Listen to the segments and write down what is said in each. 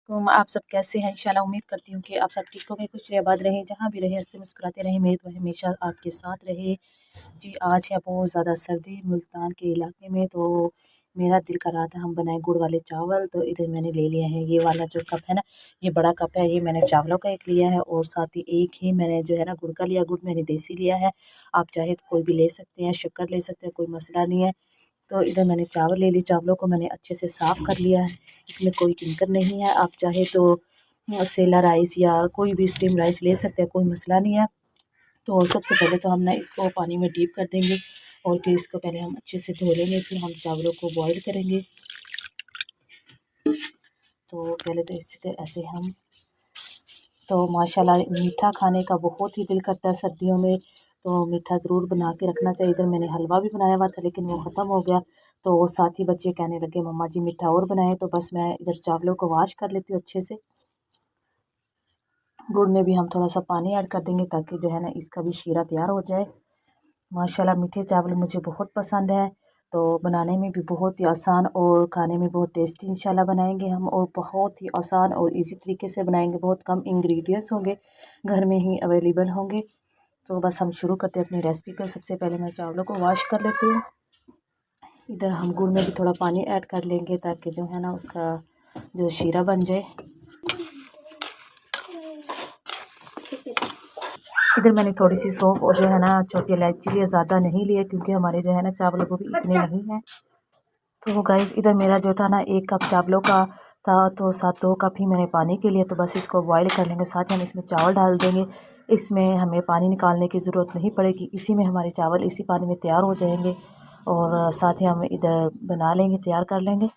आप सब कैसे हैं? इंशाल्लाह उम्मीद करती हूँ कि आप सब ठीक होंगे, खुश आबाद रहें, जहाँ भी रहें हंसते मुस्कुराते रहें। मेरी दुआ हमेशा आपके साथ रहे। जी, आज है बहुत ज़्यादा सर्दी मुल्तान के इलाके में, तो मेरा दिल कर रहा था हम बनाएं गुड़ वाले चावल। तो इधर मैंने ले लिया है ये वाला जो कप है ना, ये बड़ा कप है, ये मैंने चावलों का एक लिया है और साथ ही एक ही मैंने जो है ना गुड़ का लिया। गुड़ मैंने देसी लिया है, आप चाहे तो कोई भी ले सकते हैं, शक्कर ले सकते हैं, कोई मसला नहीं है। तो इधर मैंने चावल ले ली, चावलों को मैंने अच्छे से साफ़ कर लिया है, इसमें कोई किंकर नहीं है। आप चाहे तो सेला राइस या कोई भी स्टीम राइस ले सकते हैं, कोई मसला नहीं है। तो सबसे पहले तो हम ना इसको पानी में डीप कर देंगे और फिर इसको पहले हम अच्छे से धो लेंगे, फिर हम चावलों को बॉईल करेंगे। तो पहले तो इससे ऐसे हम तो माशाल्लाह मीठा खाने का बहुत ही दिल करता है सर्दियों में, तो मीठा ज़रूर बना के रखना चाहिए। इधर मैंने हलवा भी बनाया हुआ था लेकिन वो ख़त्म हो गया, तो साथ ही बच्चे कहने लगे मम्मा जी मीठा और बनाएं। तो बस मैं इधर चावलों को वॉश कर लेती हूँ अच्छे से। गुड़ में भी हम थोड़ा सा पानी ऐड कर देंगे ताकि जो है ना इसका भी शीरा तैयार हो जाए। माशाल्लाह मीठे चावल मुझे बहुत पसंद है, तो बनाने में भी बहुत ही आसान और खाने में बहुत टेस्टी इंशाल्लाह बनाएंगे हम, और बहुत ही आसान और इजी तरीके से बनाएंगे। बहुत कम इंग्रेडिएंट्स होंगे, घर में ही अवेलेबल होंगे। तो बस हम शुरू करते हैं अपनी रेसिपी को। सबसे पहले मैं चावलों को वॉश कर लेती हूँ। इधर हम गुड़ में भी थोड़ा पानी ऐड कर लेंगे ताकि जो है ना उसका जो शीरा बन जाए। इधर मैंने थोड़ी सी सौंफ और जो है ना छोटी इलायची लिया, ज़्यादा नहीं लिया क्योंकि हमारे जो है ना चावलों को भी इतने नहीं हैं। तो गाइस इधर मेरा जो था ना 1 कप चावलों का था, तो साथ 2 कप ही मैंने पानी के लिए। तो बस इसको बॉईल कर लेंगे, साथ ही हम इसमें चावल डाल देंगे। इसमें हमें पानी निकालने की ज़रूरत नहीं पड़ेगी, इसी में हमारे चावल इसी पानी में तैयार हो जाएंगे। और साथ ही हम इधर बना लेंगे, तैयार कर लेंगे।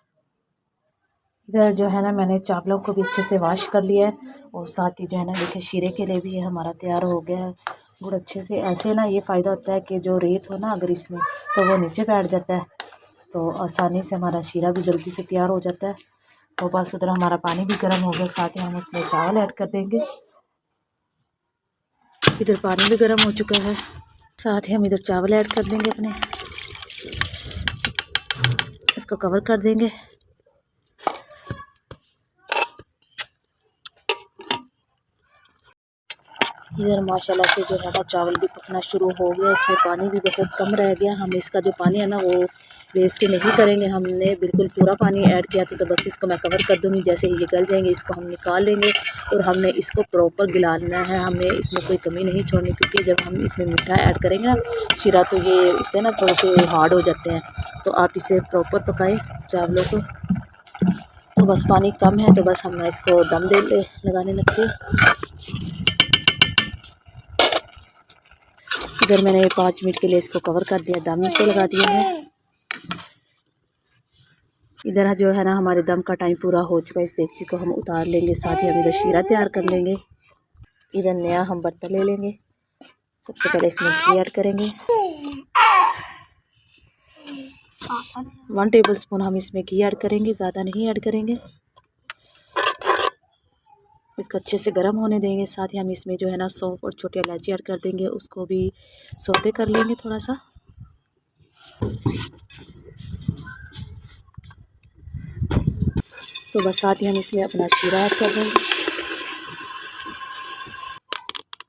इधर जो है ना मैंने चावलों को भी अच्छे से वॉश कर लिया है, और साथ ही जो है ना देखिए शीरे के लिए भी ये हमारा तैयार हो गया है। गुड़ अच्छे से ऐसे ना ये फ़ायदा होता है कि जो रेत हो ना अगर इसमें तो वो नीचे बैठ जाता है, तो आसानी से हमारा शीरा भी जल्दी से तैयार हो जाता है। तो बस उधर हमारा पानी भी गर्म हो गया, साथ ही हम उसमें चावल ऐड कर देंगे। इधर पानी भी गर्म हो चुका है, साथ ही हम इधर चावल ऐड कर देंगे अपने, इसको कवर कर देंगे। इधर माशाल्लाह से जो है ना चावल भी पकना शुरू हो गया, इसमें पानी भी बहुत कम रह गया। हम इसका जो पानी है ना वो वेस्ट नहीं करेंगे, हमने बिल्कुल पूरा पानी ऐड किया था। तो बस इसको मैं कवर कर दूंगी, जैसे ही ये गल जाएंगे इसको हम निकाल लेंगे और हमने इसको प्रॉपर गिलाना है। हमने इसमें कोई कमी नहीं छोड़नी, क्योंकि जब हम इसमें मीठा ऐड करेंगे ना शीरा तो ये उससे ना थोड़े से हार्ड हो जाते हैं। तो आप इसे प्रॉपर पकाएँ चावलों को। तो बस पानी कम है तो बस हम इसको दम लगाने लगते हैं। इधर मैंने 5 मिनट के लिए इसको कवर कर दिया, दम पे लगा दिया है। इधर जो है ना हमारे दम का टाइम पूरा हो चुका है, इस देगची को हम उतार लेंगे, साथ ही हम इधर शीरा तैयार कर लेंगे। इधर नया हम बर्तन ले लेंगे, सबसे पहले इसमें घी ऐड करेंगे। 1 टेबल स्पून हम इसमें घी ऐड करेंगे, ज़्यादा नहीं ऐड करेंगे। इसको अच्छे से गर्म होने देंगे, साथ ही हम इसमें जो है ना सौंफ और छोटी इलायची ऐड कर देंगे, उसको भी सौते कर लेंगे थोड़ा सा। तो बस साथ ही हम इसमें अपना शीरा ऐड कर देंगे।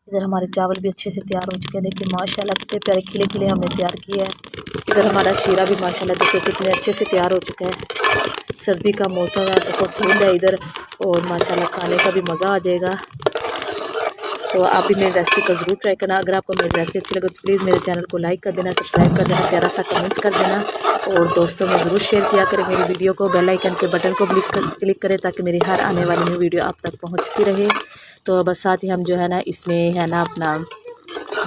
इधर हमारे चावल भी अच्छे से तैयार हो चुके हैं, देखिए माशाल्लाह कितने प्यारे खिले खिले हमने तैयार किया है। इधर हमारा शीरा भी माशाल्लाह देखिए कितने अच्छे से तैयार हो चुका है। सर्दी का मौसम है, बहुत धूप है इधर, और माशाल्लाह खाने का भी मज़ा आ जाएगा। तो आप भी मेरी रेसिपी को ज़रूर ट्राई करना। अगर आपको मेरी रेसिपी अच्छी लगे तो प्लीज़ मेरे चैनल को लाइक कर देना, सब्सक्राइब कर देना, प्यारा सा कमेंट्स कर देना, और दोस्तों में ज़रूर शेयर किया करें मेरी वीडियो को। बेल आइकन के बटन को क्लिक करें ताकि मेरी हर आने वाली न्यू वीडियो आप तक पहुँचती रहे। तो बस साथ ही हम जो है ना इसमें है ना अपना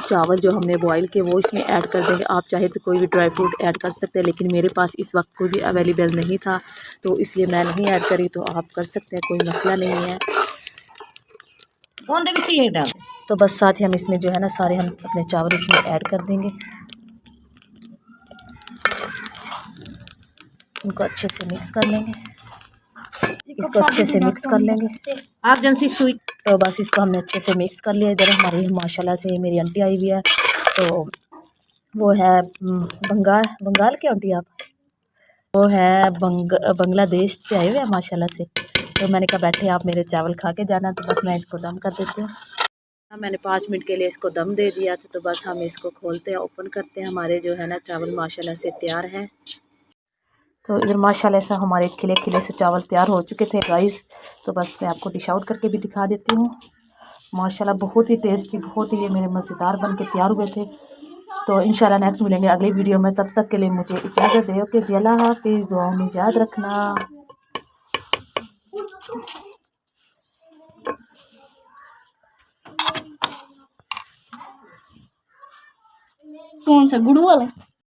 चावल जो हमने बॉईल किए वो इसमें ऐड कर देंगे। आप चाहे तो कोई भी ड्राई फ्रूट ऐड कर सकते हैं, लेकिन मेरे पास इस वक्त कोई भी अवेलेबल नहीं था तो इसलिए मैं नहीं ऐड करी। तो आप कर सकते हैं, कोई मसला नहीं है। तो बस साथ ही हम इसमें जो है ना सारे हम अपने चावल इसमें ऐड कर देंगे, इनको अच्छे से मिक्स कर लेंगे, इसको अच्छे से मिक्स कर लेंगे आप जल्दी सुई। तो बस इसको हमने अच्छे से मिक्स कर लिया। इधर हमारी माशाल्लाह से मेरी आंटी आई हुई है, तो वो है बंगाल की आंटी, आप वो है बांग्लादेश से आए हुए हैं माशाल्लाह से। तो मैंने कहा बैठे आप मेरे चावल खा के जाना, तो बस मैं इसको दम कर देती हूँ। मैंने 5 मिनट के लिए इसको दम दे दिया था, तो बस हम इसको खोलते हैं, ओपन करते हैं। हमारे जो है ना चावल माशाल्लाह से तैयार हैं। तो इधर माशाल्लाह से हमारे खिले खिले से चावल तैयार हो चुके थे गाइस। तो बस मैं आपको डिश आउट करके भी दिखा देती हूँ। माशाल्लाह बहुत ही टेस्टी, बहुत ही ये मेरे मज़ेदार बन के तैयार हुए थे। तो इंशाल्लाह नेक्स्ट मिलेंगे अगली वीडियो में, तब तक के लिए मुझे इजाज़त दे। ओके जी, अल्लाह हाफिज़, दुआ में याद रखना। कौन सा गुड़ वाला?